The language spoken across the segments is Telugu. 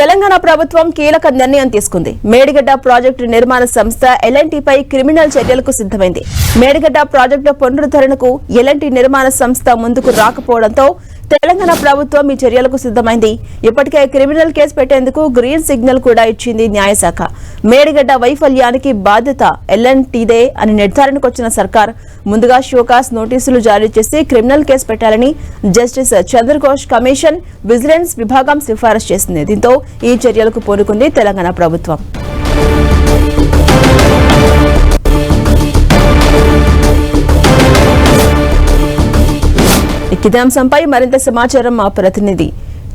తెలంగాణ ప్రభుత్వం కీలక నిర్ణయం తీసుకుంది. మేడిగడ్డ ప్రాజెక్టు నిర్మాణ సంస్థ L&T పై క్రిమినల్ చర్యలకు సిద్ధమైంది. మేడిగడ్డ ప్రాజెక్టు పునరుద్ధరణకు L&T నిర్మాణ సంస్థ ముందుకు రాకపోవడంతో తెలంగాణ ప్రభుత్వం ఈ చర్యలకు సిద్ధమైంది. ఇప్పటికే క్రిమినల్ కేసు పెట్టేందుకు గ్రీన్ సిగ్నల్ కూడా ఇచ్చింది న్యాయశాఖ. మేడిగడ్డ వైఫల్యానికి బాధ్యత L&Tదే అని నిర్ధారణకు వచ్చిన సర్కార్ ముందుగా షోకాస్ నోటీసులు జారీ చేసి క్రిమినల్ కేసు పెట్టాలని జస్టిస్ చంద్రఘోష్ కమిషన్ విజిలెన్స్ విభాగం సిఫారసు చేసింది. దీంతో ఈ చర్యలకు పూనుకుంది తెలంగాణ ప్రభుత్వం. ఇదే అంశంపై మరింత సమాచారం మా ప్రతినిధి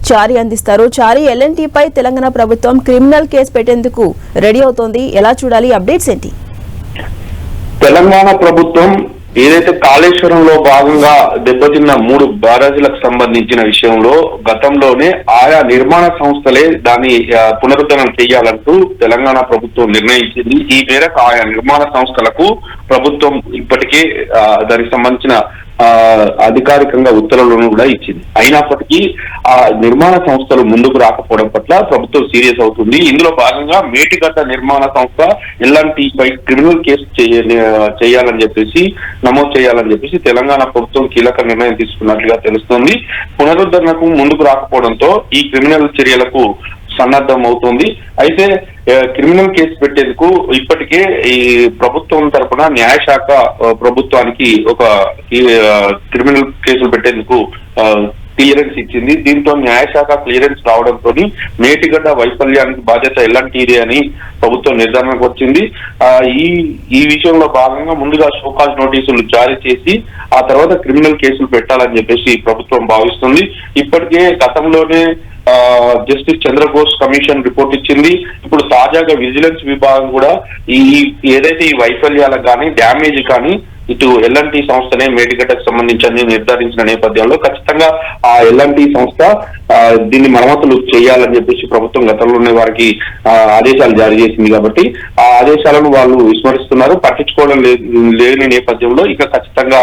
చారి అందిస్తారు. చారి, L&T పై తెలంగాణ ప్రభుత్వం క్రిమినల్ కేసు పెట్టేందుకు రెడీ అవుతోంది, ఎలా చూడాలి? అప్డేట్స్ ఏంటి? తెలంగాణ ప్రభుత్వం ఏదైతే కాళేశ్వరంలో భాగంగా దెబ్బతిన్న 3 బ్యారేజీలకు సంబంధించిన విషయంలో గతంలోనే ఆయా నిర్మాణ సంస్థలే దాన్ని పునరుద్ధరణ చేయాలంటూ తెలంగాణ ప్రభుత్వం నిర్ణయించింది. ఈ మేరకు ఆయా నిర్మాణ సంస్థలకు ప్రభుత్వం ఇప్పటికే దానికి సంబంధించిన అధికారికంగా ఉత్తర్వులను కూడా ఇచ్చింది. అయినప్పటికీ ఆ నిర్మాణ సంస్థలు ముందుకు రాకపోవడం పట్ల ప్రభుత్వం సీరియస్ అవుతుంది. ఇందులో భాగంగా మేడిగడ్డ నిర్మాణ సంస్థ L&T పై క్రిమినల్ కేసు చేయాలని చెప్పేసి నమోదు చేయాలని చెప్పేసి తెలంగాణ ప్రభుత్వం కీలక నిర్ణయం తీసుకున్నట్లుగా తెలుస్తోంది. పునరుద్ధరణకు ముందుకు రాకపోవడంతో ఈ క్రిమినల్ చర్యలకు సన్నద్ధం అవుతుంది. అయితే క్రిమినల్ కేసు పెట్టేందుకు ఇప్పటికే ఈ ప్రభుత్వం తరఫున న్యాయశాఖ ప్రభుత్వానికి ఒక క్రిమినల్ కేసులు పెట్టేందుకు క్లియరెన్స్ ఇచ్చింది. దీంతో న్యాయశాఖ క్లియరెన్స్ రావడంతో మేడిగడ్డ వైఫల్యానికి బాధ్యత L&Tదే అని ప్రభుత్వం నిర్ధారణకు వచ్చింది. ఈ విషయంలో భాగంగా ముందుగా షోకాజ్ నోటీసులు జారీ చేసి ఆ తర్వాత క్రిమినల్ కేసులు పెట్టాలని చెప్పేసి ప్రభుత్వం భావిస్తుంది. ఇప్పటికే గతంలోనే జస్టిస్ చంద్రఘోష్ కమిషన్ రిపోర్ట్ ఇచ్చింది. ఇప్పుడు తాజాగా విజిలెన్స్ విభాగం కూడా ఏదైతే ఈ వైఫల్యాలకు కానీ డ్యామేజ్ కానీ ఇటు L&T సంస్థనే మేడిగడ్డకు సంబంధించి నిర్ధారించిన నేపథ్యంలో ఖచ్చితంగా ఆ L&T సంస్థ దీన్ని మరమ్మతులు చేయాలని చెప్పేసి ప్రభుత్వం గతంలోనే వారికి ఆదేశాలు జారీ చేసింది. కాబట్టి ఆ ఆదేశాలను వాళ్ళు విస్మరిస్తున్నారు, పట్టించుకోవడం లేని నేపథ్యంలో ఇక ఖచ్చితంగా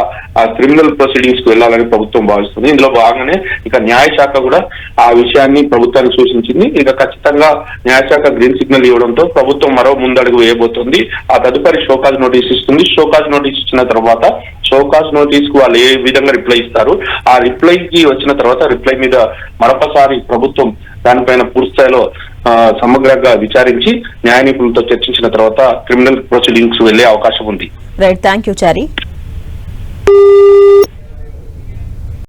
క్రిమినల్ ప్రొసీడింగ్స్ కు వెళ్లాలని ప్రభుత్వం భావిస్తుంది. ఇందులో భాగంగానే ఇక న్యాయశాఖ కూడా ఆ విషయాన్ని ప్రభుత్వానికి సూచించింది. ఇక ఖచ్చితంగా న్యాయశాఖ గ్రీన్ సిగ్నల్ ఇవ్వడంతో ప్రభుత్వం మరో ముందడుగు వేయబోతోంది. ఆ తదుపరి షోకాజ్ నోటీస్ ఇస్తుంది. షోకాజ్ నోటీస్ ఇచ్చిన తర్వాత షోకాజ్ నోటీస్ కు వాళ్ళు ఏ విధంగా రిప్లై ఇస్తారు, ఆ రిప్లైకి వచ్చిన తర్వాత రిప్లై మీద మరొకసారి ప్రభుత్వం దానిపైన పూర్తి స్థాయిలో సమగ్రంగా విచారించి న్యాయ నిపుణులతో చర్చించిన తర్వాత క్రిమినల్ ప్రొసీడింగ్స్ వెళ్లే అవకాశం ఉంది. Right, thank you Chari.